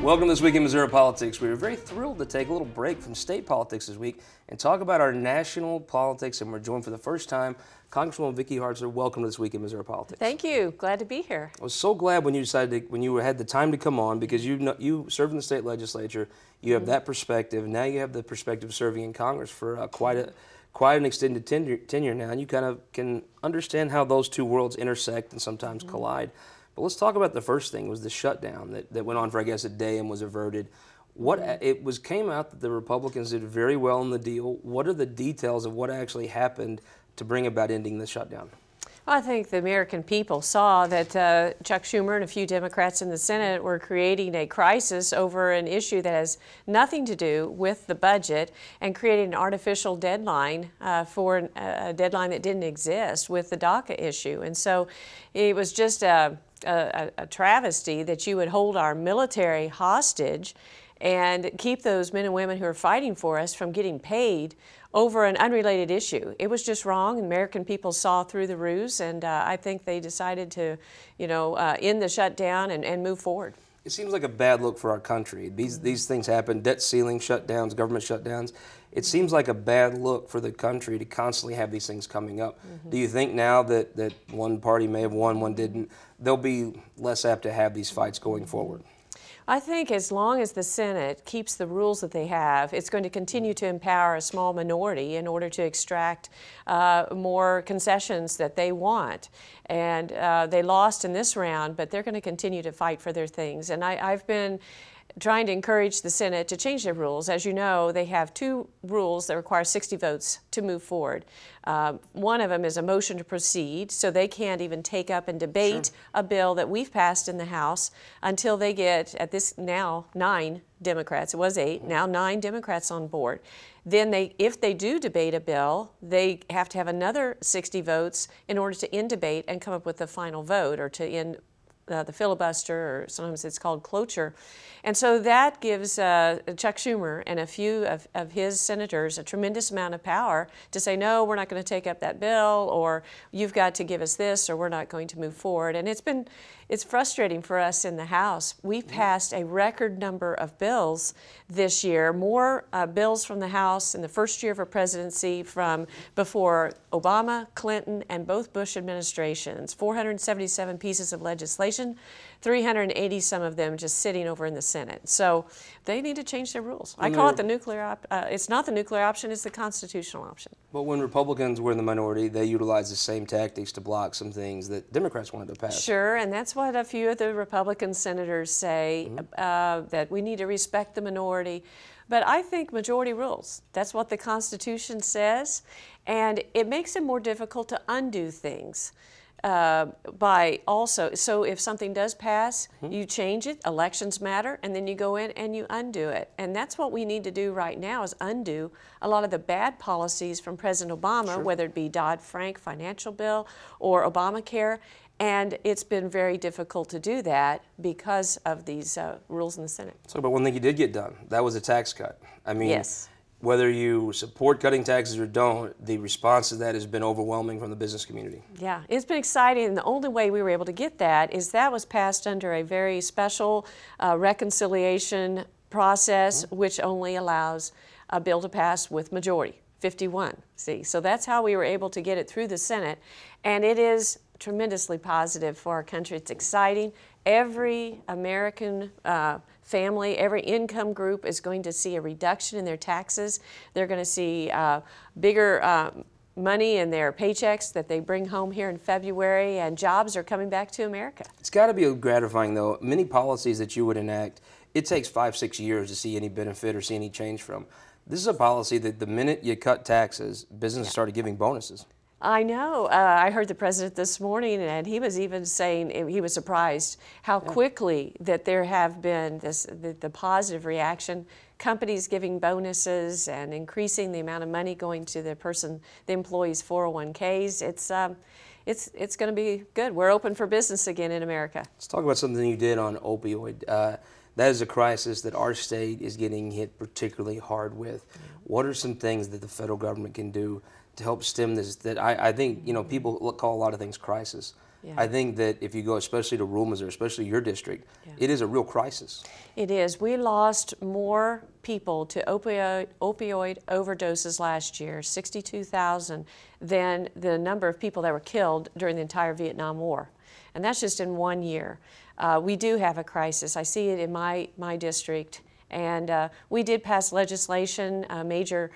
Welcome to This Week in Missouri Politics. We are very thrilled to take a little break from state politics this week and talk about our national politics, and we're joined for the first time Congresswoman Vicky Hartzler. Welcome to This Week in Missouri Politics. Thank you. Glad to be here. I was so glad when you decided when you had the time to come on, because you served in the state legislature, you have that perspective, and now you have the perspective of serving in Congress for quite an extended tenure now, and you kind of can understand how those two worlds intersect and sometimes collide. But let's talk about the first thing, was the shutdown that went on for, I guess, a day and was averted. Came out that the Republicans did very well in the deal. What are the details of what actually happened to bring about ending the shutdown? Well, I think the American people saw that Chuck Schumer and a few Democrats in the Senate were creating a crisis over an issue that has nothing to do with the budget and creating an artificial deadline for a deadline that didn't exist with the DACA issue. And so it was just a travesty that you would hold our military hostage and keep those men and women who are fighting for us from getting paid over an unrelated issue. It was just wrong. American people saw through the ruse, and I think they decided to, end the shutdown and move forward. It seems like a bad look for our country. These things happen, debt ceiling shutdowns, government shutdowns. It seems like a bad look for the country to constantly have these things coming up. Do you think now that one party may have won, one didn't, they'll be less apt to have these fights going forward? I think as long as the Senate keeps the rules that they have, it's going to continue to empower a small minority in order to extract more concessions that they want. And they lost in this round, but they're going to continue to fight for their things. And I've been trying to encourage the Senate to change their rules. As you know, they have two rules that require 60 votes to move forward. One of them is a motion to proceed, so they can't even take up and debate a bill that we've passed in the House until they get, at this now, 9 Democrats. It was 8, now 9 Democrats on board. Then if they do debate a bill, they have to have another 60 votes in order to end debate and come up with the final vote, or to end the filibuster, or sometimes it's called cloture. And so that gives Chuck Schumer and a few of his senators a tremendous amount of power to say, no, we're not going to take up that bill, or you've got to give us this, or we're not going to move forward. And it's frustrating for us in the House. We've passed a record number of bills this year, more bills from the House in the first year of our presidency from before Obama, Clinton, and both Bush administrations. 477 pieces of legislation, 380 some of them just sitting over in the Senate. So they need to change their rules. I call it the nuclear it's not the nuclear option, it's the constitutional option. But when Republicans were in the minority, they utilized the same tactics to block some things that Democrats wanted to pass. Sure, and that's what a few of the Republican senators say, that we need to respect the minority. But I think majority rules. That's what the Constitution says, and it makes it more difficult to undo things. So if something does pass, you change it, elections matter, and then you go in and you undo it. And that's what we need to do right now, is undo a lot of the bad policies from President Obama, whether it be Dodd-Frank financial bill or Obamacare. And it's been very difficult to do that because of these rules in the Senate. So, but one thing you did get done, that was a tax cut. I mean, yes. Whether you support cutting taxes or don't, the response to that has been overwhelming from the business community. Yeah, it's been exciting, and the only way we were able to get that is that was passed under a very special reconciliation process, which only allows a bill to pass with majority, 51. See, so that's how we were able to get it through the Senate, and it is tremendously positive for our country. It's exciting. Every American family, every income group is going to see a reduction in their taxes. They're going to see bigger money in their paychecks that they bring home here in February, and jobs are coming back to America. It's got to be gratifying, though. Many policies that you would enact, it takes 5-6 years to see any benefit or see any change from. This is a policy that the minute you cut taxes, businesses started giving bonuses. I know. I heard the president this morning, and he was even saying he was surprised how quickly that there have been the positive reaction. Companies giving bonuses and increasing the amount of money going to the employee's 401ks. It's going to be good. We're open for business again in America. Let's talk about something you did on opioid. That is a crisis that our state is getting hit particularly hard with. What are some things that the federal government can do to help stem this? That I think people call a lot of things crisis, Yeah. I think that if you go especially to rural Missouri, especially your district, it is a real crisis. It is. We lost more people to opioid overdoses last year, 62,000, than the number of people that were killed during the entire Vietnam War. And that's just in 1 year. We do have a crisis. I see it in my district. And we did pass legislation, a major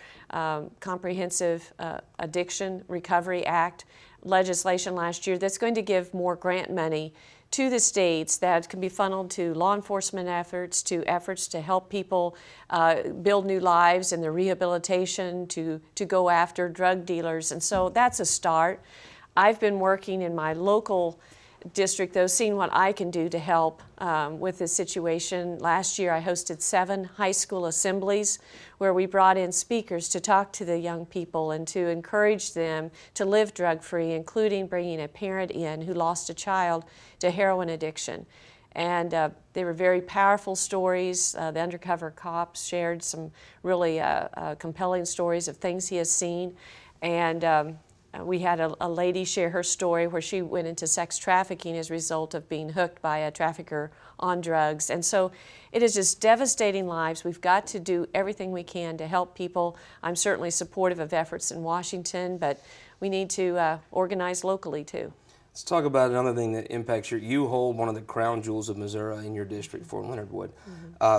comprehensive addiction recovery act legislation last year that's going to give more grant money to the states that can be funneled to law enforcement efforts, to efforts to help people build new lives and their rehabilitation, to go after drug dealers. And so that's a start. I've been working in my local district, though, seeing what I can do to help with this situation. Last year I hosted 7 high school assemblies where we brought in speakers to talk to the young people and to encourage them to live drug-free, including bringing a parent in who lost a child to heroin addiction. And they were very powerful stories. The undercover cop shared some really compelling stories of things he has seen. And we had a lady share her story where she went into sex trafficking as a result of being hooked by a trafficker on drugs. And so it is just devastating lives. We've got to do everything we can to help people. I'm certainly supportive of efforts in Washington, but we need to organize locally too. Let's talk about another thing that impacts you hold one of the crown jewels of Missouri in your district, Fort Leonard Wood.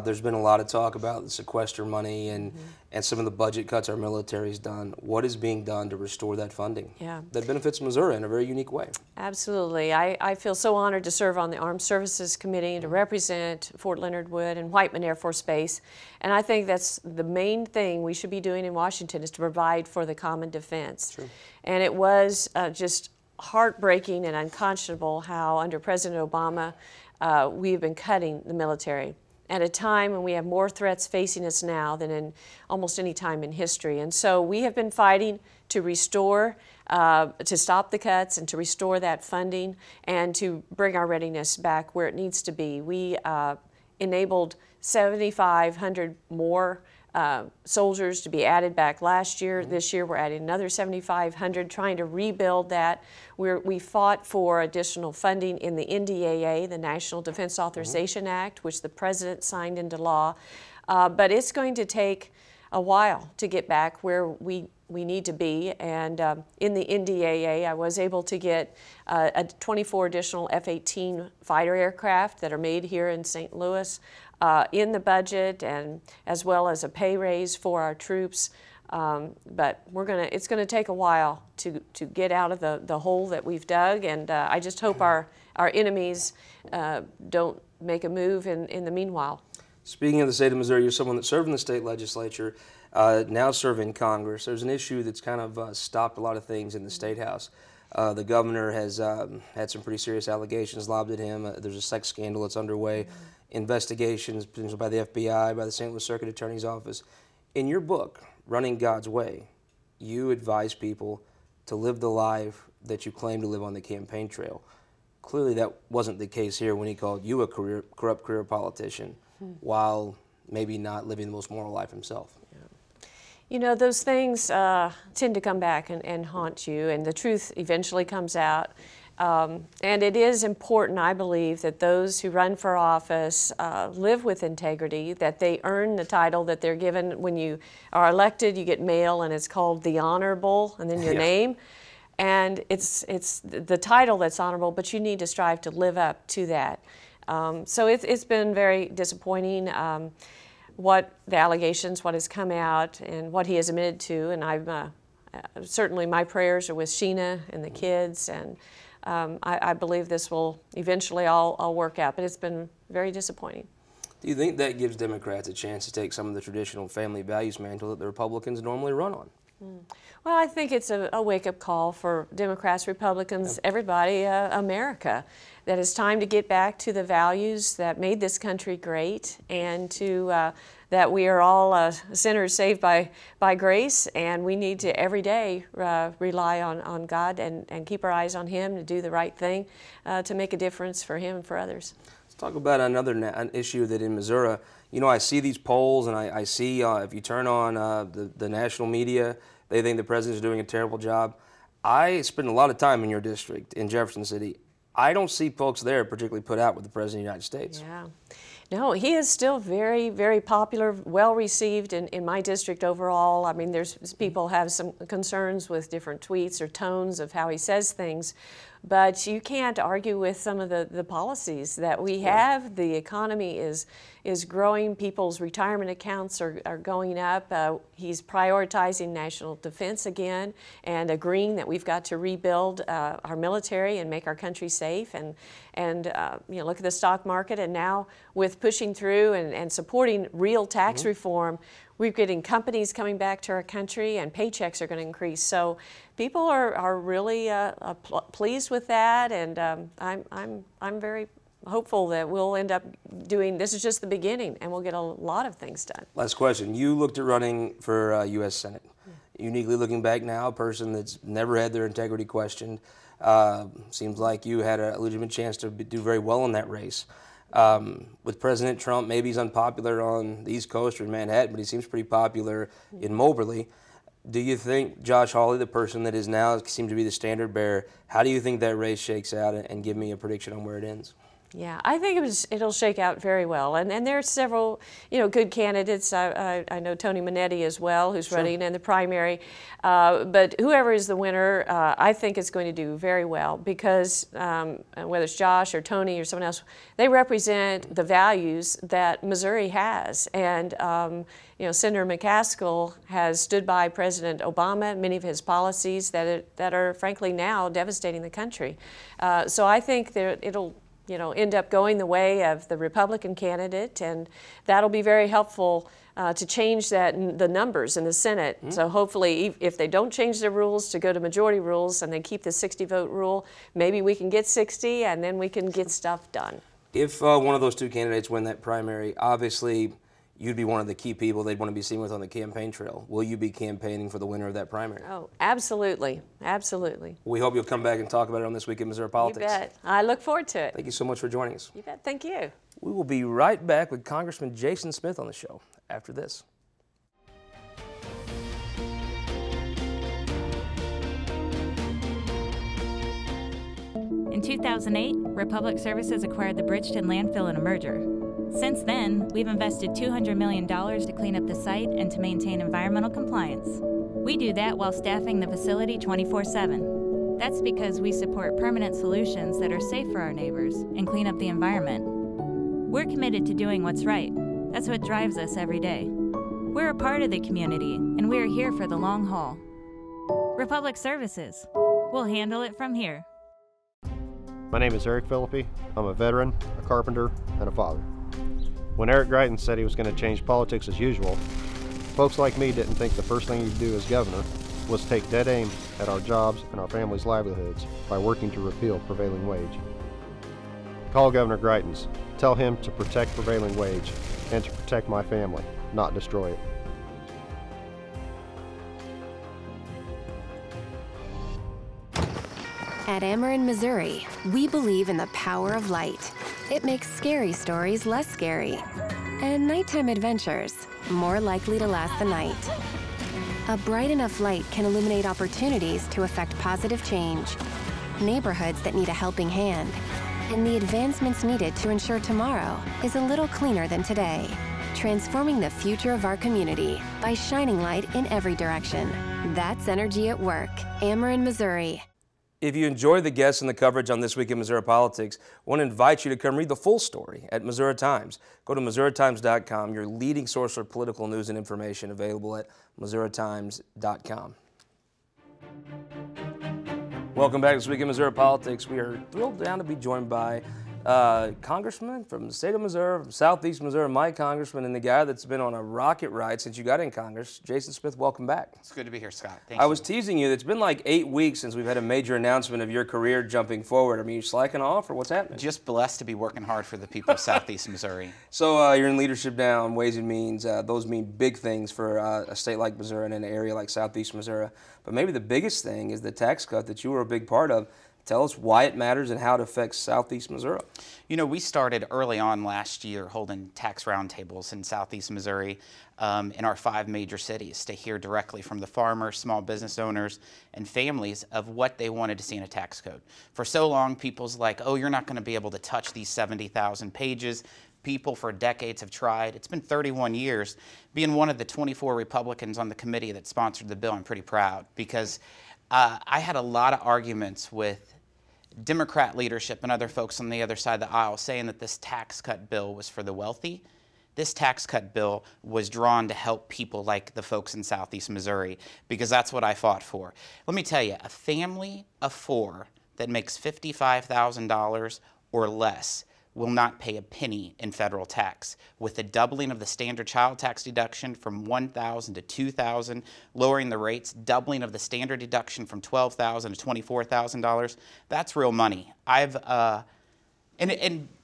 There's been a lot of talk about the sequester money and some of the budget cuts our military's done. What is being done to restore that funding that benefits Missouri in a very unique way? Absolutely. I feel so honored to serve on the Armed Services Committee and to represent Fort Leonard Wood and Whiteman Air Force Base. And I think that's the main thing we should be doing in Washington, is to provide for the common defense. True. And it was just heartbreaking and unconscionable how under President Obama we've been cutting the military at a time when we have more threats facing us now than in almost any time in history. And so we have been fighting to restore, to stop the cuts and to restore that funding and to bring our readiness back where it needs to be. We enabled 7,500 more soldiers to be added back last year. This year we're adding another 7,500, trying to rebuild that. We fought for additional funding in the NDAA, the National Defense Authorization Act, which the President signed into law. But it's going to take a while to get back where we need to be. And in the NDAA, I was able to get 24 additional F-18 fighter aircraft that are made here in St. Louis in the budget, and as well as a pay raise for our troops. But it's going to take a while to get out of the hole that we've dug, and I just hope our enemies don't make a move in the meanwhile. Speaking of the state of Missouri, you're someone that served in the state legislature, now serving Congress. There's an issue that's kind of stopped a lot of things in the State House. The governor has had some pretty serious allegations lobbed at him. There's a sex scandal that's underway. Investigations potentially by the FBI, by the St. Louis Circuit Attorney's Office. In your book, Running God's Way, you advise people to live the life that you claim to live on the campaign trail. Clearly that wasn't the case here when he called you a corrupt career politician, while maybe not living the most moral life himself. You know, those things tend to come back and haunt you, and the truth eventually comes out. And it is important, I believe, that those who run for office live with integrity, that they earn the title that they're given. When you are elected, you get mail, and it's called the Honorable, and then your name. And it's the title that's honorable, but you need to strive to live up to that. So it's been very disappointing. What the allegations, what has come out, and what he has admitted to, and I've certainly my prayers are with Sheena and the kids, and I believe this will eventually all work out, but it's been very disappointing. Do you think that gives Democrats a chance to take some of the traditional family values mantle that the Republicans normally run on? Well, I think it's a wake-up call for Democrats, Republicans, everybody, America, that it's time to get back to the values that made this country great, and to that we are all sinners saved by grace, and we need to every day rely on God and keep our eyes on Him to do the right thing to make a difference for Him and for others. Let's talk about an issue that in Missouri, you know, I see these polls, and I see if you turn on the national media, they think the president's doing a terrible job. I spend a lot of time in your district, in Jefferson City. I don't see folks there particularly put out with the President of the United States. Yeah. No, he is still very, very popular, well received in my district overall. I mean, there's people have some concerns with different tweets or tones of how he says things, but you can't argue with some of the policies that we have. The economy is growing. People's retirement accounts are going up. He's prioritizing national defense again and agreeing that we've got to rebuild our military and make our country safe. And you know, look at the stock market. And now with pushing through and supporting real tax reform, we're getting companies coming back to our country, and paychecks are going to increase. So people are really pleased with that, and I'm very hopeful that we'll end up doing, this is just the beginning, and we'll get a lot of things done. Last question. You looked at running for U.S. Senate. Uniquely looking back now, a person that's never had their integrity questioned. Seems like you had a legitimate chance to do very well in that race. With President Trump, maybe he's unpopular on the East Coast or in Manhattan, but he seems pretty popular in Moberly. Do you think Josh Hawley, the person that is now seems to be the standard bearer, how do you think that race shakes out, and give me a prediction on where it ends? Yeah, I think it'll shake out very well, and there are several, you know, good candidates. I know Tony Minetti as well, who's running in the primary. But whoever is the winner, I think is going to do very well, because whether it's Josh or Tony or someone else, they represent the values that Missouri has. And you know, Senator McCaskill has stood by President Obama, many of his policies that are frankly now devastating the country. So I think that it'll, you know, end up going the way of the Republican candidate, and that'll be very helpful to change the numbers in the Senate. So hopefully, if they don't change the rules to go to majority rules and they keep the 60-vote rule, maybe we can get 60, and then we can get stuff done. If one of those two candidates win that primary, obviously you'd be one of the key people they'd want to be seen with on the campaign trail. Will you be campaigning for the winner of that primary? Oh, absolutely. Absolutely. We hope you'll come back and talk about it on This Week in Missouri Politics. You bet. I look forward to it. Thank you so much for joining us. You bet. Thank you. We will be right back with Congressman Jason Smith on the show after this. In 2008, Republic Services acquired the Bridgeton landfill in a merger. Since then, we've invested $200 million to clean up the site and to maintain environmental compliance. We do that while staffing the facility 24/7. That's because we support permanent solutions that are safe for our neighbors and clean up the environment. We're committed to doing what's right. That's what drives us every day. We're a part of the community, and we are here for the long haul. Republic Services. We'll handle it from here. My name is Eric Philippi. I'm a veteran, a carpenter, and a father. When Eric Greitens said he was going to change politics as usual, folks like me didn't think the first thing he'd do as governor was take dead aim at our jobs and our families' livelihoods by working to repeal prevailing wage. Call Governor Greitens. Tell him to protect prevailing wage and to protect my family, not destroy it. At Ameren, Missouri, we believe in the power of light. It makes scary stories less scary, and nighttime adventures more likely to last the night. A bright enough light can illuminate opportunities to affect positive change, neighborhoods that need a helping hand, and the advancements needed to ensure tomorrow is a little cleaner than today. Transforming the future of our community by shining light in every direction. That's energy at work. Ameren, Missouri. If you enjoy the guests and the coverage on This Week in Missouri Politics, I want to invite you to come read the full story at Missouri Times. Go to MissouriTimes.com, your leading source for political news and information, available at MissouriTimes.com. Welcome back to This Week in Missouri Politics. We are thrilled now to be joined by Congressman from the state of Missouri, from Southeast Missouri, my congressman, and the guy that's been on a rocket ride since you got in Congress, Jason Smith. Welcome back. It's good to be here, Scott. Thank you. I was teasing you. It's been like 8 weeks since we've had a major announcement of your career jumping forward. I mean, you slacking off, or what's happening? Just blessed to be working hard for the people of Southeast Missouri. So you're in leadership now on Ways and Means. Those mean big things for a state like Missouri and an area like Southeast Missouri. But maybe the biggest thing is the tax cut that you were a big part of. tell us why it matters and how it affects Southeast Missouri. You know, we started early on last year holding tax roundtables in Southeast Missouri in our 5 major cities to hear directly from the farmers, small business owners, and families of what they wanted to see in a tax code. For so long, people's like, oh, you're not going to be able to touch these 70,000 pages. People for decades have tried. It's been 31 years. Being one of the 24 Republicans on the committee that sponsored the bill, I'm pretty proud, because I had a lot of arguments with Democrat leadership and other folks on the other side of the aisle saying that this tax cut bill was for the wealthy. This tax cut bill was drawn to help people like the folks in Southeast Missouri, because that's what I fought for. Let me tell you, a family of 4 that makes $55,000 or less will not pay a penny in federal tax. With the doubling of the standard child tax deduction from $1,000 to $2,000, lowering the rates, doubling of the standard deduction from $12,000 to $24,000, that's real money.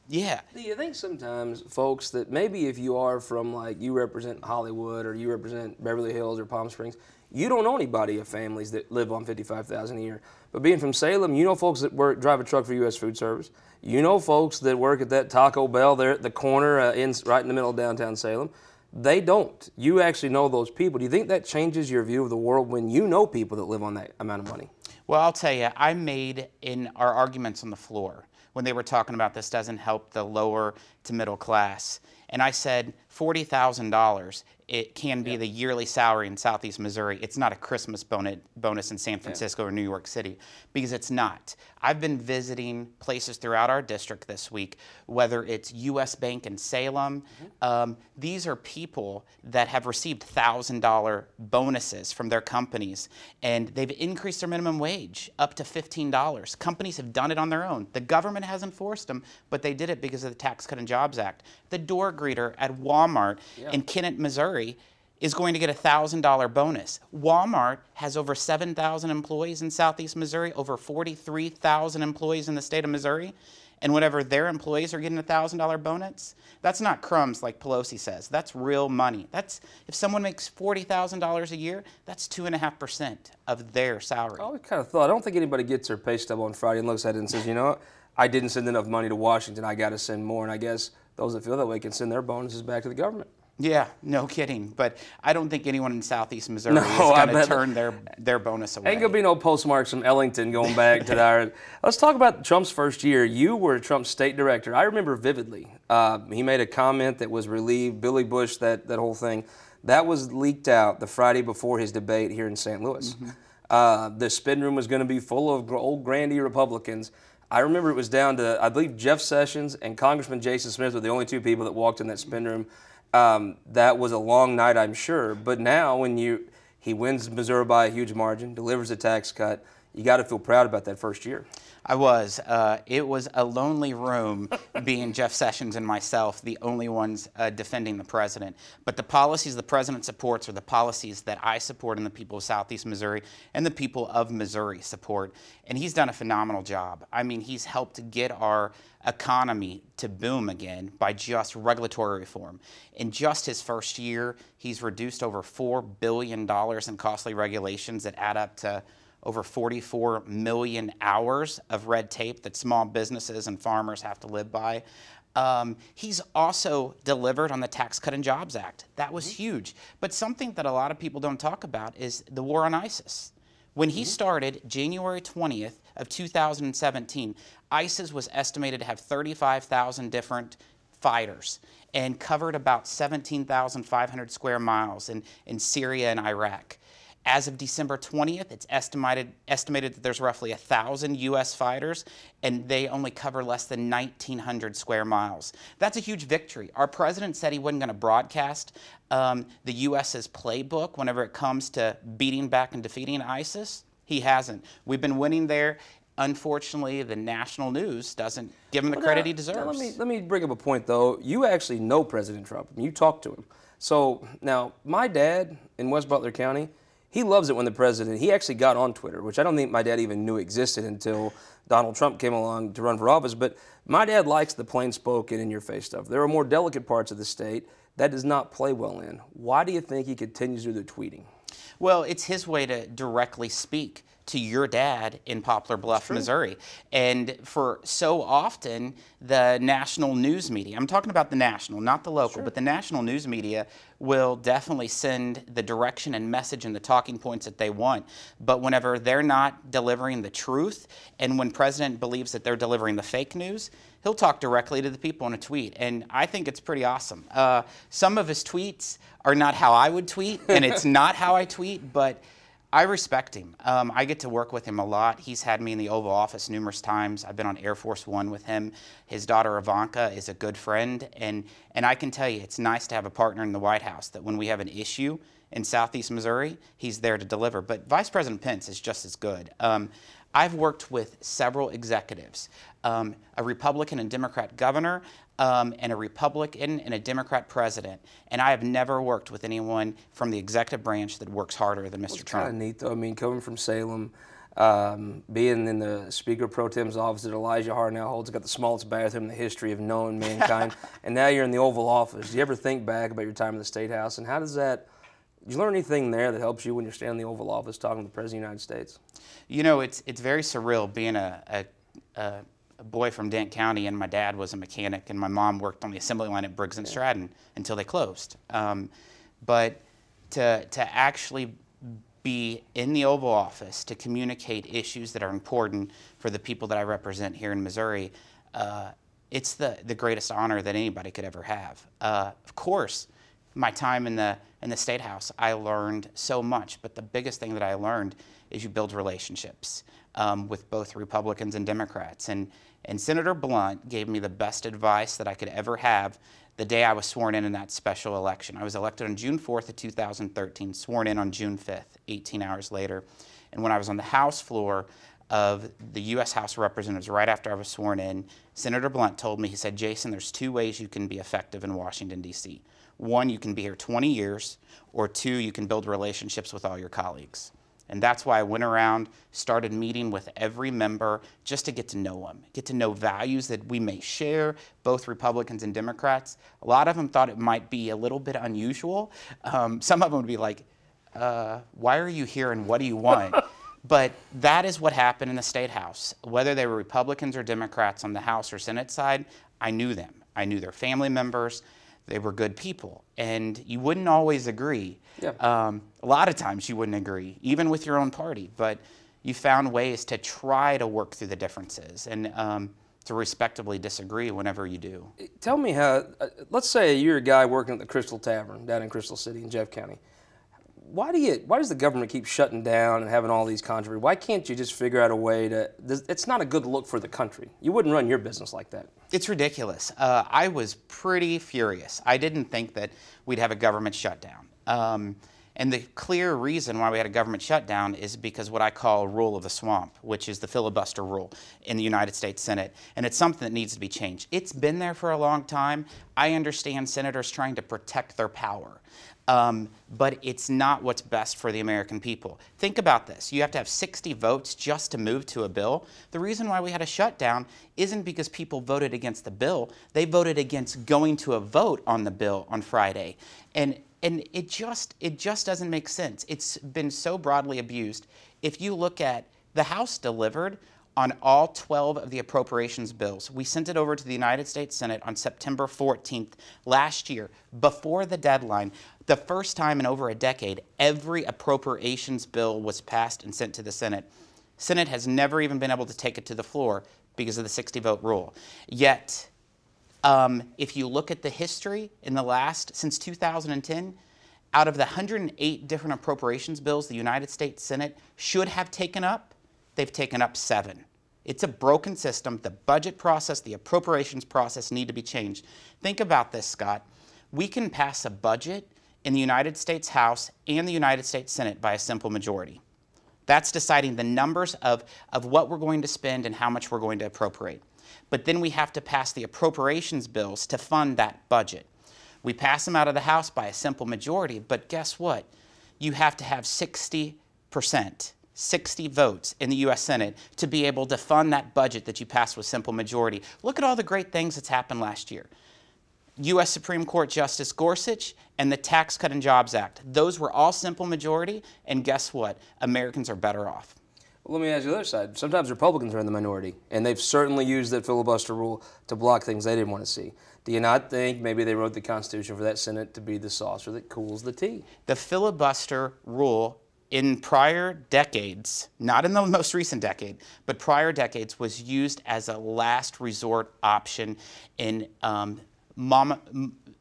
Yeah. Do you think sometimes, folks, that maybe if you are from, like, you represent Hollywood or you represent Beverly Hills or Palm Springs, you don't know anybody of families that live on $55,000 a year. But being from Salem, you know folks that drive a truck for U.S. Food Service. You know folks that work at that Taco Bell there at the corner right in the middle of downtown Salem. They don't. You actually know those people. Do you think that changes your view of the world when you know people that live on that amount of money? Well, I'll tell you, I made in our arguments on the floor when they were talking about this doesn't help the lower to middle class. And I said $40,000, it can be the yearly salary in Southeast Missouri. It's not a Christmas bonus in San Francisco or New York City, because it's not. I've been visiting places throughout our district this week, whether it's U.S. Bank in Salem. These are people that have received $1,000 bonuses from their companies, and they've increased their minimum wage up to $15. Companies have done it on their own. The government hasn't forced them, but they did it because of the Tax Cut and Jobs Act. The door greeter at Walmart in Kennett, Missouri is going to get a $1,000 bonus. Walmart has over 7,000 employees in Southeast Missouri, over 43,000 employees in the state of Missouri, and whenever their employees are getting a $1,000 bonus, that's not crumbs like Pelosi says. That's real money. That's, if someone makes $40,000 a year, that's 2.5% of their salary. I kind of thought, I don't think anybody gets their pay stub on Friday and looks at it and says, you know what, I didn't send enough money to Washington, I got to send more. And I guess those that feel that way can send their bonuses back to the government. Yeah, no kidding. But I don't think anyone in Southeast Missouri is going to turn their bonus away. Ain't going to be no postmarks from Ellington going back to the Let's talk about Trump's first year. You were Trump's state director. I remember vividly. He made a comment that was relieved. Billy Bush, that whole thing. That was leaked out the Friday before his debate here in St. Louis. The spin room was going to be full of old grandy Republicans. I remember it was down to, I believe, Jeff Sessions and Congressman Jason Smith were the only 2 people that walked in that spin room. That was a long night, I'm sure. But now, when he wins Missouri by a huge margin, delivers a tax cut, you got to feel proud about that first year. I was. It was a lonely room being Jeff Sessions and myself, the only ones defending the president. But the policies the president supports are the policies that I support and the people of Southeast Missouri and the people of Missouri support. And he's done a phenomenal job. I mean, he's helped get our economy to boom again by just regulatory reform. In just his first year, he's reduced over $4 billion in costly regulations that add up to over 44 million hours of red tape that small businesses and farmers have to live by. He's also delivered on the Tax Cut and Jobs Act. That was huge. But something that a lot of people don't talk about is the war on ISIS. When he started January 20th of 2017, ISIS was estimated to have 35,000 different fighters and covered about 17,500 square miles in Syria and Iraq. As of December 20th, it's estimated that there's roughly 1,000 U.S. fighters, and they only cover less than 1,900 square miles. That's a huge victory. Our president said he wasn't going to broadcast the U.S.'s playbook whenever it comes to beating back and defeating ISIS. He hasn't. We've been winning there. Unfortunately, the national news doesn't give him the credit he deserves. Let me bring up a point, though. You actually know President Trump. You talked to him. So now, my dad in West Butler County, he loves it when the president, he actually got on Twitter, which I don't think my dad even knew existed until Donald Trump came along to run for office. But my dad likes the plain-spoken, in-your-face stuff. There are more delicate parts of the state that does not play well in. Why do you think he continues to do the tweeting? Well, it's his way to directly speak to your dad in Poplar Bluff, Missouri. And for so often, the national news media, I'm talking about the national, not the local, but the national news media will definitely send the direction and message and the talking points that they want. But whenever they're not delivering the truth, and when President believes that they're delivering the fake news, he'll talk directly to the people in a tweet. And I think it's pretty awesome. Some of his tweets are not how I would tweet, and it's not how I tweet, but I respect him. I get to work with him a lot. He's had me in the Oval Office numerous times. I've been on Air Force One with him. His daughter Ivanka is a good friend, and I can tell you it's nice to have a partner in the White House that when we have an issue in Southeast Missouri, he's there to deliver. But Vice President Pence is just as good. I've worked with several executives, a Republican and Democrat governor, and a Republican and a Democrat president. And I have never worked with anyone from the executive branch that works harder than Mr. Trump. Kind of neat, though. I mean, coming from Salem, being in the Speaker Pro Tem's office that Elijah Harnell holds, got the smallest bathroom in the history of known mankind, and now you're in the Oval Office. Do you ever think back about your time in the State House, and how does that, did you learn anything there that helps you when you're standing in the Oval Office talking to the President of the United States? You know, it's very surreal being a boy from Dent County, and my dad was a mechanic, and my mom worked on the assembly line at Briggs and Stratton until they closed. But to actually be in the Oval Office to communicate issues that are important for the people that I represent here in Missouri, it's the greatest honor that anybody could ever have. Of course, my time in the State House, I learned so much, but the biggest thing that I learned is you build relationships with both Republicans and Democrats. And Senator Blunt gave me the best advice that I could ever have the day I was sworn in that special election. I was elected on June 4th of 2013, sworn in on June 5th, 18 hours later. And when I was on the House floor of the U.S. House of Representatives right after I was sworn in, Senator Blunt told me, he said, Jason, there's two ways you can be effective in Washington, D.C. One, you can be here 20 years, or two, you can build relationships with all your colleagues. And that's why I went around, started meeting with every member just to get to know them, get to know values that we may share, both Republicans and Democrats. A lot of them thought it might be a little bit unusual. Some of them would be like, why are you here and what do you want? But that is what happened in the State House. Whether they were Republicans or Democrats on the House or Senate side, I knew them. I knew their family members. They were good people, and you wouldn't always agree. Yeah. A lot of times you wouldn't agree, even with your own party, but you found ways to try to work through the differences and to respectably disagree whenever you do. Tell me how, let's say you're a guy working at the Crystal Tavern down in Crystal City in Jeff County. Why does the government keep shutting down and having all these controversies? Why can't you just figure out a way to, it's not a good look for the country. You wouldn't run your business like that. It's ridiculous. I was pretty furious. I didn't think that we'd have a government shutdown. And the clear reason why we had a government shutdown is because what I call rule of the swamp, which is the filibuster rule in the United States Senate. And it's something that needs to be changed. It's been there for a long time. I understand senators trying to protect their power. But it's not what's best for the American people. Think about this. You have to have 60 votes just to move to a bill. The reason why we had a shutdown isn't because people voted against the bill. They voted against going to a vote on the bill on Friday. And it just doesn't make sense. It's been so broadly abused. If you look at the House delivered on all 12 of the appropriations bills. We sent it over to the United States Senate on September 14th last year, before the deadline. The first time in over a decade, every appropriations bill was passed and sent to the Senate. Senate has never even been able to take it to the floor because of the 60-vote rule. Yet, if you look at the history in the since 2010, out of the 108 different appropriations bills the United States Senate should have taken up, they've taken up 7. It's a broken system. The budget process, the appropriations process need to be changed. Think about this, Scott. We can pass a budget in the United States House and the United States Senate by a simple majority. That's deciding the numbers of what we're going to spend and how much we're going to appropriate. But then we have to pass the appropriations bills to fund that budget. We pass them out of the House by a simple majority, but guess what? You have to have 60%. 60 votes in the U.S. Senate to be able to fund that budget that you passed with simple majority. Look at all the great things that's happened last year. U.S. Supreme Court Justice Gorsuch and the Tax Cut and Jobs Act. Those were all simple majority, and guess what? Americans are better off. Well, let me ask you the other side. Sometimes Republicans are in the minority, and they've certainly used that filibuster rule to block things they didn't want to see. Do you not think maybe they wrote the Constitution for that Senate to be the saucer that cools the tea? The filibuster rule in prior decades, not in the most recent decade, but prior decades, was used as a last resort option in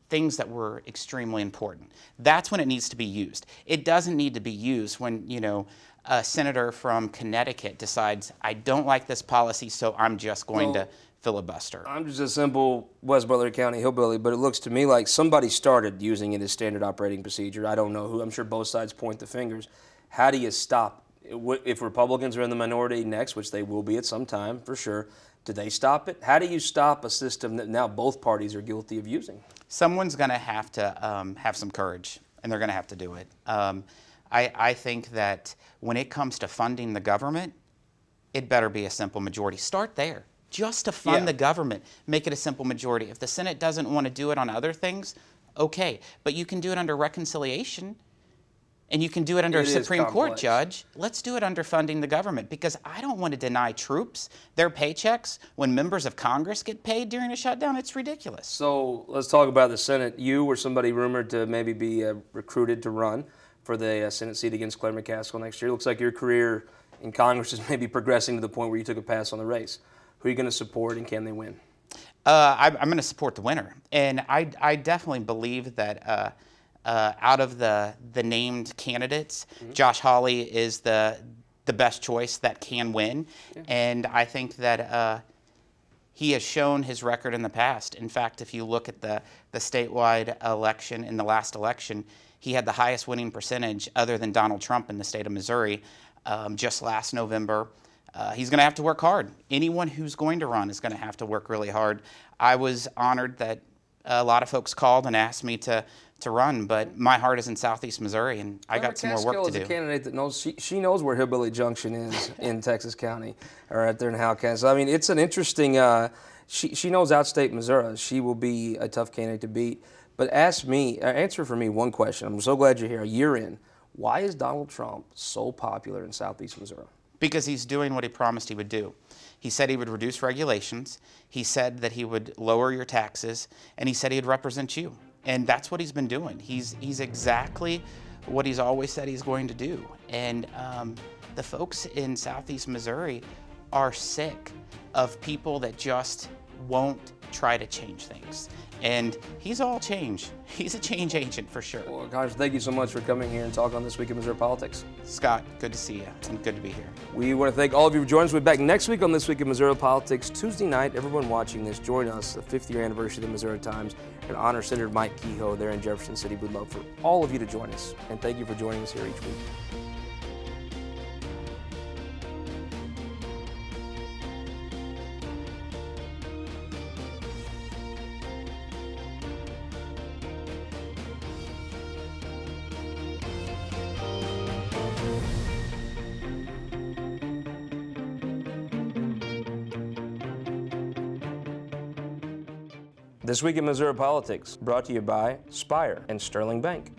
things that were extremely important. That's when it needs to be used. It doesn't need to be used when, you know, a senator from Connecticut decides, I don't like this policy, so I'm just going to filibuster. I'm just a simple West Butler County hillbilly, but it looks to me like somebody started using it as standard operating procedure. I don't know who. I'm sure both sides point the fingers. How do you stop? If Republicans are in the minority next, which they will be at some time for sure, do they stop it? How do you stop a system that now both parties are guilty of using? Someone's going to have some courage, and they're going to have to do it. I think that when it comes to funding the government, it better be a simple majority. Start there. Just to fund the government, make it a simple majority. If the Senate doesn't want to do it on other things, okay. But you can do it under reconciliation, and you can do it under a Supreme Court judge. Let's do it under funding the government, because I don't want to deny troops their paychecks when members of Congress get paid during a shutdown. It's ridiculous. So let's talk about the Senate. You or somebody rumored to maybe be recruited to run for the Senate seat against Claire McCaskill next year. Looks like your career in Congress is maybe progressing to the point where you took a pass on the race. Who are you going to support, and can they win? I'm going to support the winner. And I definitely believe that out of the named candidates, Josh Hawley is the best choice that can win. Yeah. And I think that he has shown his record in the past. In fact, if you look at the statewide election, in the last election, he had the highest winning percentage other than Donald Trump in the state of Missouri just last November. He's going to have to work hard. Anyone who's going to run is going to have to work really hard. I was honored that a lot of folks called and asked me to run, but my heart is in Southeast Missouri, and I got some more work to do. Is a candidate that knows, she knows where Hillbilly Junction is in Texas County, or right there in Howell County. So, I mean, it's an interesting, she knows outstate Missouri. She will be a tough candidate to beat. But answer for me one question. I'm so glad you're here a year in. Why is Donald Trump so popular in Southeast Missouri? Because he's doing what he promised he would do. He said he would reduce regulations. He said that he would lower your taxes, and he said he'd represent you. And that's what he's been doing. He's exactly what he's always said he's going to do. And the folks in Southeast Missouri are sick of people that just won't try to change things. And he's all change. He's a change agent for sure. Well, Congressman, thank you so much for coming here and talking on This Week in Missouri Politics. Scott, good to see you, and good to be here. We want to thank all of you for joining us. We'll be back next week on This Week in Missouri Politics. Tuesday night, everyone watching this, join us, the 5th year anniversary of the Missouri Times, and honor Senator Mike Kehoe there in Jefferson City. We'd love for all of you to join us, and thank you for joining us here each week. This Week in Missouri Politics, brought to you by Spire and Sterling Bank.